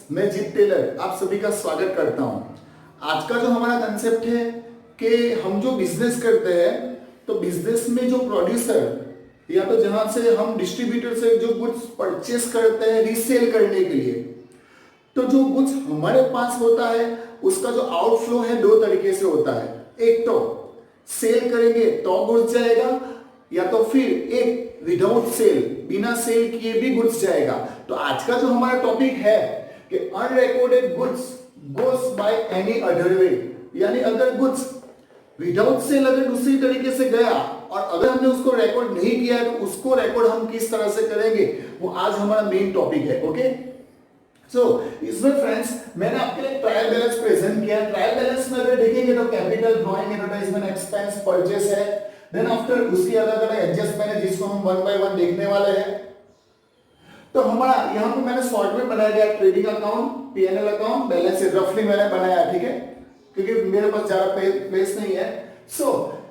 मैं जीत टेलर आप सभी का स्वागत करता हूं। आज का जो हमारा कंसेप्ट है कि हम जो बिजनेस करते हैं तो बिजनेस में जो प्रोड्यूसर या तो जहां से हम डिस्ट्रीब्यूटर से जो गुड्स परचेस करते हैं रीसेल करने के लिए, तो जो गुड्स हमारे पास होता है उसका जो आउटफ्लो है दो तरीके से होता है। एक तो सेल करेंगे तो गुड्स जाएगा, या तो फिर एक विदाउट सेल बिना सेल किए भी गुड्स जाएगा। तो आज का जो हमारा टॉपिक है कि unrecorded goods goes by any other way, यानी अगर गुड्स विदाउट सेल अगर दूसरी तरीके से गया और अगर हमने उसको रिकॉर्ड नहीं किया तो उसको रिकॉर्ड हम किस तरह से करेंगे, वो आज हमारा मेन टॉपिक है। ओके, सो इसमें फ्रेंड्स मैंने आपके लिए ट्रायल बैलेंस प्रेजेंट किया। ट्रायल बैलेंस में अगर देखेंगे तो capital, drawing, advertisement, expense, purchase है। देन आफ्टर उसकी अलग अलग एडजस्टमेंट है जिसको हम वन बाय वन देखने वाले हैं। तो हमारा यहाँ पे मैंने शॉर्ट में बनाया गया trading account, PNL account, balance sheet रफली मैंने बनाया, ठीक है, क्योंकि मेरे पास ज्यादा प्लेस नहीं है। सो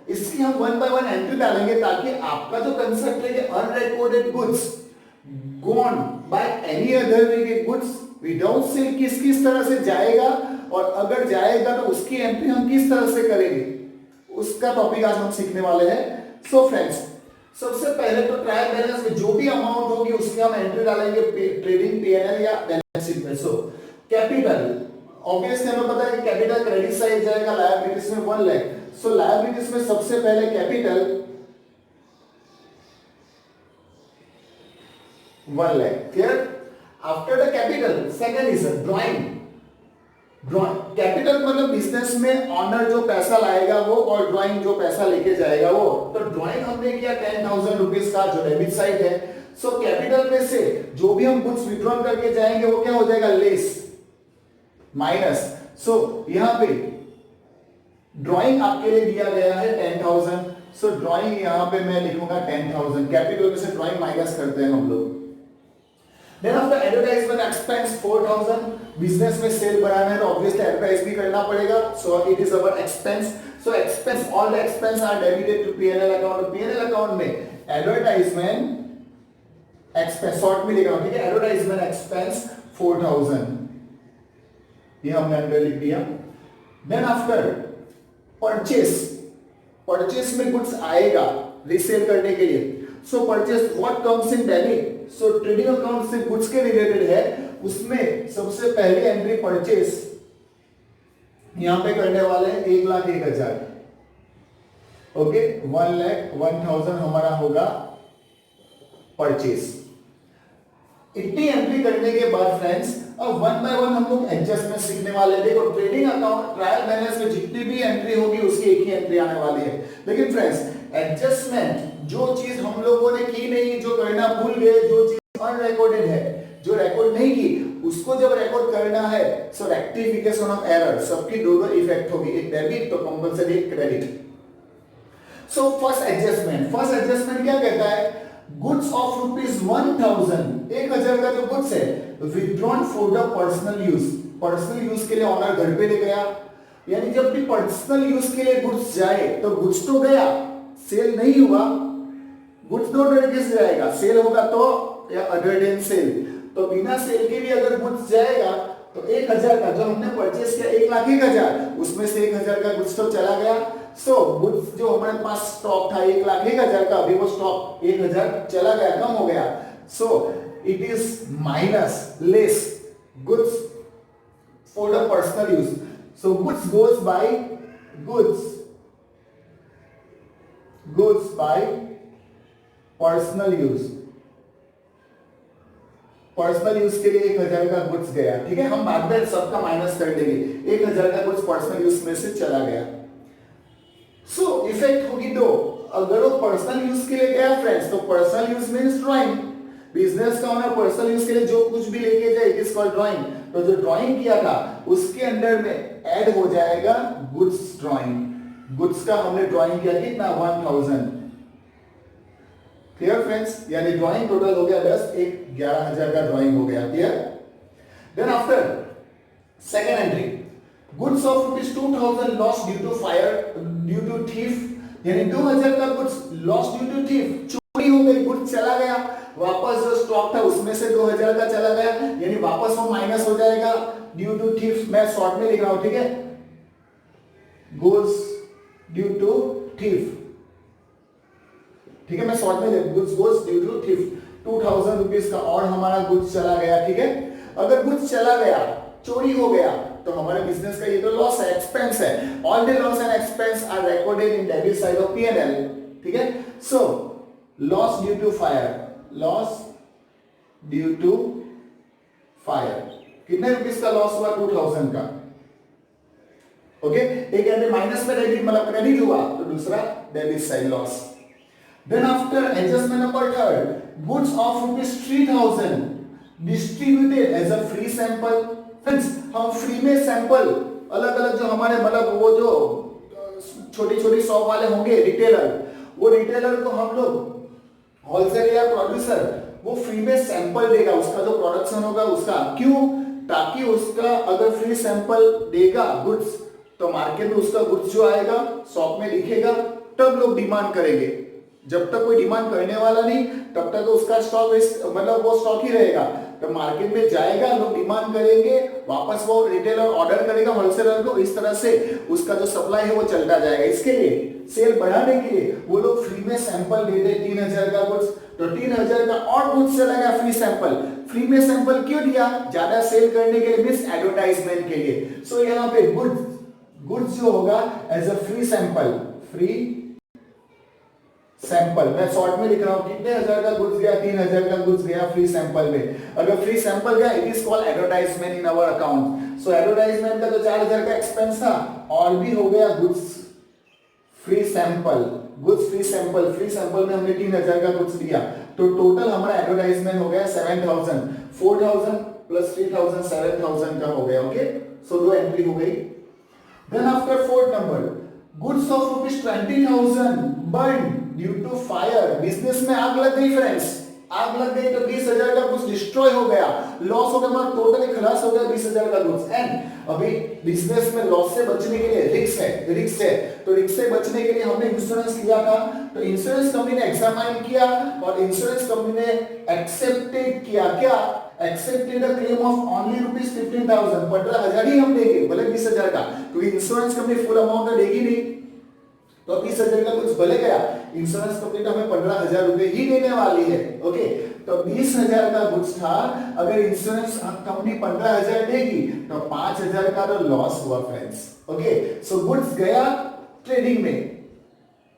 इसकी हम वन बाय वन एंट्री डालेंगे ताकि आपका जो कंसेप्ट है कि unrecorded goods gone by any other way के गुड्स विदाउट सेल किस किस तरह से जाएगा, और अगर जाएगा तो उसकी एंट्री हम किस तरह से करेंगे, उसका टॉपिक आज हम सीखने वाले हैं। सो फ्रेंड्स, सबसे पहले तो ट्रायल बैलेंस में जो भी अमाउंट होगी उसकी हम एंट्री डालेंगे ट्रेडिंग पीएनएल या बैलेंस शीट में। सो कैपिटल, ऑब्वियसली हमें पता है कि कैपिटल क्रेडिट साइड जाएगा, लायबिलिटीज में 1 लाख। सो लायबिलिटीज में सबसे पहले capital 1 lakh, clear. After the capital second is drawing. Capital मतलब बिजनेस में ऑनर जो पैसा लाएगा वो, और ड्राइंग जो पैसा लेके जाएगा वो। तो ड्राइंग हमने किया 10,000 रुपीज का जो डेबिट साइड है। सो कैपिटल में से जो भी हम गुड्स विड्रॉ करके जाएंगे वो क्या हो जाएगा, लेस माइनस। सो यहां पे ड्राइंग आपके लिए दिया गया है 10,000। सो ड्राइंग यहां पे मैं लिखूंगा 10,000, कैपिटल में से ड्राइंग माइनस करते हैं हम लोग। Then after advertisement expense 4,000, business में सेल बढ़ाना है तो ऑब्वियसली एडवर्टाइज भी करना पड़ेगा। So it is our expense. So expense, all the expense are debited to PNL account. PNL account में एडवर्टाइजमेंट एक्सपेंस शॉर्ट में लिखा हूं, ठीक है, एडवर्टाइजमेंट एक्सपेंस 4,000 ये हमने अंदर लिख दिया। देन आफ्टर परचेस, परचेस में गुड्स आएगा रीसेल करने के लिए। So purchase what comes in debit, so trading account से गुड्स के रिलेटेड है, उसमें सबसे पहले एंट्री परचेस यहां पे करने वाले हैं 1,01,000। ओके, 1,01,000 हमारा होगा परचेस। इतनी एंट्री करने के बाद फ्रेंड्स अब वन बाय वन हम लोग एडजस्टमेंट सीखने वाले हैं। देखो ट्रेडिंग अकाउंट ट्रायल बैलेंस में जितनी भी एंट्री होगी उसकी एक ही एंट्री आने वाली है। लेकिन फ्रेंड्स एडजस्टमेंट जो चीज हम लोगों ने की नहीं, जो करना भूल गए, जो चीज अनरिकॉर्डेड है, जो रिकॉर्ड नहीं की, उसको जब रिकॉर्ड करना है सो रेक्टिफिकेशन ऑफ एरर, सबकी दोनों इफेक्ट होगी, एक डेबिट तो compulsory credit. So first adjustment क्या कहता है, गुड्स ऑफ ₹1,000, 1,000 का जो गुड्स है withdrawn for the personal use, personal use के लिए ऑनर घर पे ले गया। यानी जब भी पर्सनल यूज के लिए गुड्स जाए तो गुड्स तो गया, सेल नहीं हुआ। गुड्स दो तरीके से जाएगा, सेल होगा तो या अदर देन सेल। तो बिना सेल के भी अगर गुड्स जाएगा तो 1,000 का जो हमने परचेस किया 1,01,000, उसमें से 1,000 का गुड्स तो चला गया। सो गुड्स जो हमारे पास स्टॉक था 1,01,000 का, अभी वो स्टॉक 1,000 चला गया, कम हो गया। सो it is minus less goods for the personal use. So goods goes by personal use, personal use के लिए 1,000 का गुड्स गया, ठीक है, हम बाद में सबका माइनस कर देंगे। 1,000 का गुड्स पर्सनल यूज में से चला गया। सो इफेक्ट होगी दो, अगर वो पर्सनल यूज के लिए गया फ्रेंड्स तो personal use means drawing, business का ओनर पर्सनल यूज के लिए जो कुछ भी लेके जाए इट इज कॉल्ड ड्राइंग। तो जो ड्राइंग किया था उसके अंदर में ऐड हो जाएगा गुड्स ड्राइंग। गुड्स का हमने ड्राइंग किया कितना, 1,000, क्लियर फ्रेंड्स, यानी ड्राइंग टोटल हो गया 10, 11,000 का ड्राइंग हो गया, clear. Then after second entry, goods of ₹2,000 lost due to fire, due to thief, यानी 2,000 का goods lost due to thief, चोरी चोरी हो गई, गुड्स चला गया, वापस जो स्टॉक था उसमें से 2000 का चला गया, यानी वापस वो माइनस हो जाएगा ड्यू टू थीफ। मैं शॉर्ट में लिख रहा हूं, ठीक है, गुड्स ड्यू टू थीफ, ठीक है, मैं शॉर्ट में goods goes due to thief 2000 rupees का और हमारा गुड्स चला गया, ठीक है। अगर गुड्स चला गया, चोरी हो गया, तो हमारे बिजनेस का ये तो लॉस है, एक्सपेंस है। All the loss and expense are recorded in debit side of P&L, ठीक है। So loss due to fire, loss due to fire, कितने रुपीस का लॉस हुआ? 2000 का, ओके। एक एंट्री माइनस में डेबिट मतलब क्रेडिट हुआ, तो दूसरा debit side loss. Then after adjustment number third, goods of ₹3000 distributed as a free sample. Friends, हम फ्री में सैंपल अलग अलग जो हमारे मतलब वो जो छोटी छोटी शॉप वाले होंगे रिटेलर, वो रिटेलर को हम लोग होलसेल या प्रोड्यूसर वो फ्री में सैंपल देगा, उसका जो प्रोडक्शन होगा उसका। क्यों? ताकि उसका अगर फ्री सैंपल देगा गुड्स, तो मार्केट में उसका गुड्स जो आएगा शॉप में दिखेगा, तब लोग डिमांड करेंगे। जब तक कोई डिमांड करने वाला नहीं, तब तक उसका स्टॉक मतलब वो स्टॉक ही रहेगा। तो मार्केट में जाएगा, लोग डिमांड करेंगे, वापस वो रिटेलर ऑर्डर करेगा होलसेलर को, इस तरह से उसका जो सप्लाई है वो चलता जाएगा। इसके लिए सेल बढ़ाने के लिए वो लोग फ्री में सैंपल देते 3000 का गुड्स, तो 3000 का और गुड्स चला गया फ्री सैंपल। फ्री में सैंपल क्यों दिया? ज्यादा सेल करने के लिए, मींस एडवर्टाइजमेंट के लिए। सो यहाँ पे गुड्स जो होगा as a free sample, free sample, मैं शॉर्ट में लिख रहा हूं, कितने हजार का गुड्स गया? 3000 का गुड्स गया फ्री सैंपल में। अगर फ्री सैंपल गया, it is called advertisement in our account. So advertisement का तो 4000 का एक्सपेंस था, और भी हो गया goods free sample. Goods free sample में हमने 3000 का गुड्स दिया, तो टोटल हमारा एडवर्टाइजमेंट हो गया 7000, 4000 प्लस 3000 7000 का हो गया, ओके। सो दो एंट्री हो गई। Then after fourth number, goods of ₹20,000 burn due to fire. Business में आग लग गई फ्रेंड्स, आग लग गई तो 20,000 का गुड्स डिस्ट्रॉय हो गया, लॉस हो गया, टोटली खलास हो गया 20,000 का गुड्स। एंड अभी बिजनेस में लॉस से बचने के लिए रिस्क है, तो रिस्क से बचने के लिए हमने इंश्योरेंस लिया था। तो इंश्योरेंस कंपनी ने एग्जामाइन किया और इंश्योरेंस कंपनी ने एक्सेप्टेड किया, क्या? Accepted a claim of only ₹15,000, 15,000 ही हम देंगे, भले 20,000 का, क्योंकि इंश्योरेंस कंपनी फुल अमाउंट तो देगी नहीं। तो 20,000 का कुछ भले गया, इंश्योरेंस कंपनी तो हमें 15,000 रुपए ही देने वाली है, ओके। तो 20,000 का गुड्स था, अगर इंश्योरेंस कंपनी 15,000 देगी तो 5,000 का तो लॉस हुआ फ्रेंड्स, ओके। सो गुड्स गया ट्रेडिंग में,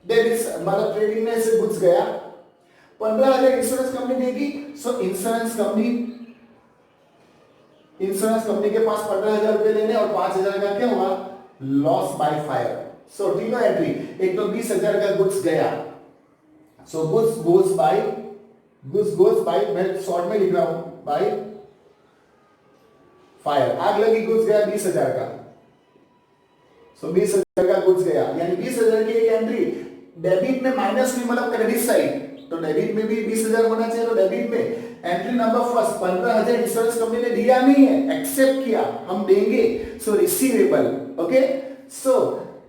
डेबिट मतलब ट्रेडिंग में से गुड्स गया, 15,000 इंश्योरेंस कंपनी देगी। सो इंश्योरेंस कंपनी के पास 15,000 रुपए लेने, और 5,000 का क्या हुआ? Loss by fire. सो तीनों एंट्री, एक तो 20,000 का गुड्स गया, सो गुड्स गोस बाय, मैं शॉर्ट में लिख रहा हूं, बाय फायर। आग लगी, गुड्स गया 20,000 का, सो 20,000 का गुड्स गया, यानी 20,000 की एक एंट्री डेबिट में, माइनस में मतलब क्रेडिट साइड, तो डेबिट में भी 20,000 होना चाहिए, तो डेबिट में entry number first 15,000 insurance company ने दिया नहीं है, एक्सेप्ट किया, हम देंगे, सो रिसीवेबल, ओके। सो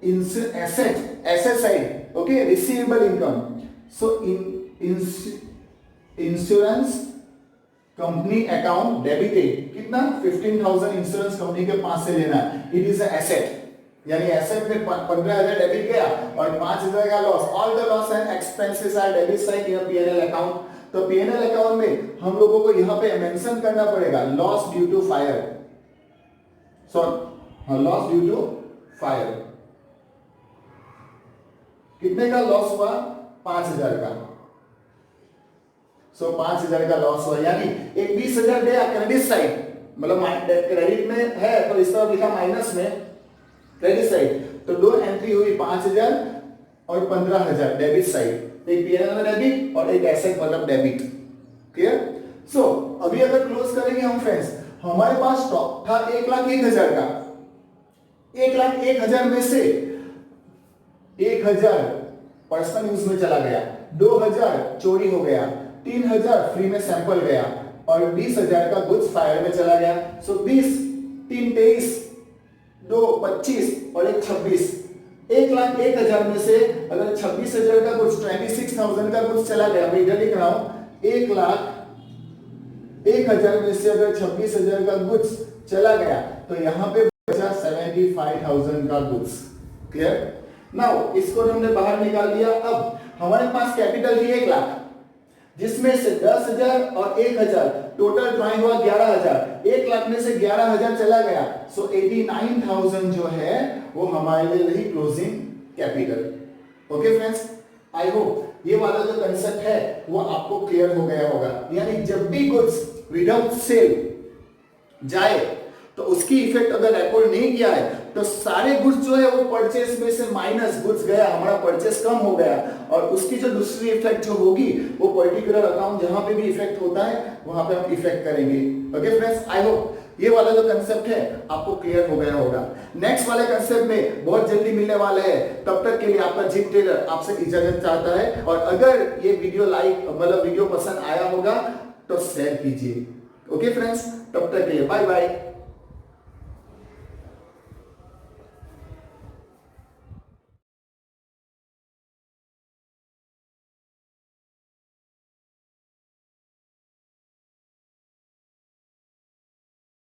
asset side, okay, receivable income. So insurance company account debited, कितना? 15,000 इंश्योरेंस कंपनी के पास से लेना है, इट इज एसेट, यानी एसेट में 15,000 डेबिट गया और 5,000 का loss. All the loss and expenses are debit side in P&L account. तो P&L अकाउंट में हम लोगों को यहाँ पे मेंशन करना पड़ेगा loss due to fire, loss due to fire. कितने का लॉस हुआ? 5,000 का। सो 5,000 का लॉस हुआ, यानी एक 20,000 गया क्रेडिट साइड, मतलब क्रेडिट में है तो इस तरह लिखा माइनस में क्रेडिट साइड, तो दो एंट्री हुई 5,000 और 15,000 डेबिट साइड, एक P&L में डेबिट और एक एसेट मतलब डेबिट, क्लियर। सो अभी अगर क्लोज करेंगे हम फ्रेंड्स, हमारे पास स्टॉक था 1,01,000 का, 1,01,000 में से 1,000 पर्सनल यूज में चला गया, 2,000 चोरी हो गया, 3,000 फ्री में सैंपल गया, और 20,000 का गुड्स फायर में चला गया। सो 20, 3 23, 2 25 और 1 26, 1,01,000 में से अगर 26,000 का कुछ 26,000 का कुछ चला गया, मैं इधर लिख रहा हूं 1,01,000 में से अगर 26,000 का गुड्स चला गया तो यहां पे बचा 75,000 का गुड्स। क्लियर? नाउ इसको हमने बाहर निकाल दिया। अब हमारे पास कैपिटल ही 1 लाख, जिसमें से 10,000 और 1,000 टोटल ड्राइंग हुआ 11,000। 1 लाख में से 11,000 चला गया, सो 89,000 जो है वो हमारे लिए रही closing capital. Okay friends, I hope ये वाला जो कंसेप्ट है वो आपको क्लियर हो गया होगा। यानी जब भी गुड्स विदाउट सेल जाए तो उसकी इफेक्ट अगर रिकॉर्ड नहीं किया है तो सारे गुड्स जो है वो परचेस में से माइनस गुड्स गया, हमारा परचेस कम हो गया, और उसकी जो दूसरी इफेक्ट जो होगी वो पर्टिकुलर अकाउंट जहां पे भी इफेक्ट होता है वहां पे हम इफेक्ट करेंगे। ओके फ्रेंड्स, आई होप ये वाला जो कंसेप्ट है आपको क्लियर हो गया होगा। नेक्स्ट वाले कंसेप्ट में बहुत जल्दी मिलने वाले हैं, तब तक के लिए आपका जिम टेलर आपसे इजाजत चाहता है। और अगर ये वीडियो वीडियो पसंद आया होगा तो शेयर कीजिए। ओके फ्रेंड्स, तब तक के लिए बाय बाय।